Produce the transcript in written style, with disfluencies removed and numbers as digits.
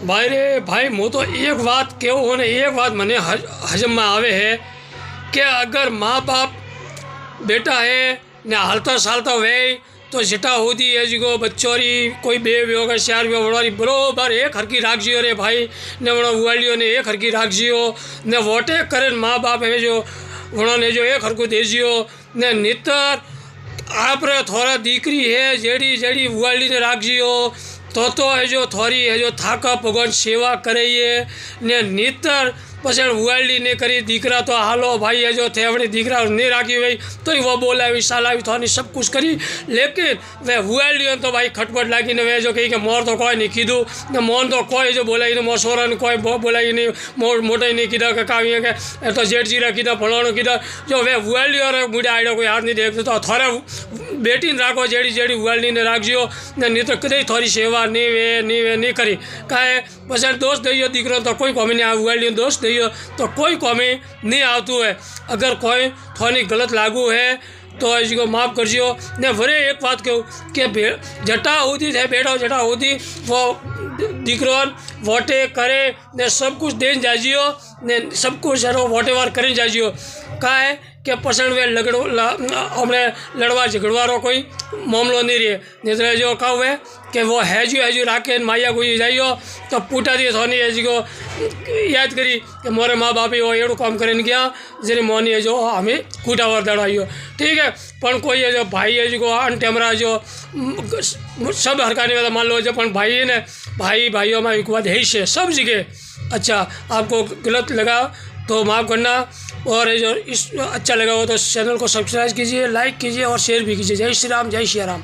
भाई रे भाई मु तो एक बात कहूँ ने एक बात मने हजम में आवे है कि अगर माँ बाप बेटा है ने हालता सालता वे तो जिटा होती है जो बच्चोरी कोई बे होगा चार भी वड़वारी बरोबर एक हरकी राखजियो रे भाई ने वणो उवालियो ने एक हरकी राखजियो ने वोटे करे माँ बाप है जो उन्होंने जो एक हरकू देजियो ने नितर आप थोड़ा दीकरी है जेड़ी जेड़ी उवाली ने राखजियो तो है जो थोड़ी है जो थाका भगवान सेवा करिए ने नितर पछे उवाली ने करी दीकरा तो हालो भाई है जो थे अपने दीकरा नहीं राखी भाई तो ही वो बोलावी सालावी थोड़ी सब कुछ करी लेकिन वे उवाली तो भाई खटपट लागी ने वे जो कही कि मोर तो कोई नहीं कीधु ने मोन तो कोई जो बोलाई ने मोसोरा ने कोई बोलाई नहीं मोटा ही नहीं कीधा कि कावी के तो जेठ जीरा कीधा फलाणो कीधा जो वे उवाली और मुड़ा आड़ो कोई हाथ नहीं देखते तो थोड़ा बेटी राखो जेड़ी जेड़ी उवाली ने राखजियो ने नहीं तो कदे थोड़ी सेवा नहीं करी काहे पछे दोस्त दईयो दीकरो तो कोई कमी नहीं आ उवाली दोस्त तो कोई कमी नहीं आती है। अगर कोई थोड़ी गलत लागू है तो इसको माफ़ करजियो ने वरे एक बात कहूँ कि जटा होती थे बेटा जटा होती वो दीकरो वोटे करे ने सब कुछ देन जाजियो ने सब कुछ वोटे वार करी जाजियो का है कि पसंद वे हमने लड़वा झगड़वारो कोई मामलो नहीं रहे नहीं जो कहूँ है कि वो हैजू राखे माया गुजी जाइयो तो पूटा दी थोनी है जी को याद करी कि मोरे माँ बाप वो एड़ू काम करें गया जेरी मोनी है जो हमें कूटावर दड़ाइयो ठीक है पण कोई है जो भाई है जी को अनटेमरा जो सब हरकाने वाला मान लो जो पण भाई है ने भाइयों में एक बात है ही सब जगह। अच्छा आपको गलत लगा तो माफ़ करना और जो इस अच्छा लगा हो तो चैनल को सब्सक्राइब कीजिए लाइक कीजिए और शेयर भी कीजिए। जय श्री राम जय श्री राम।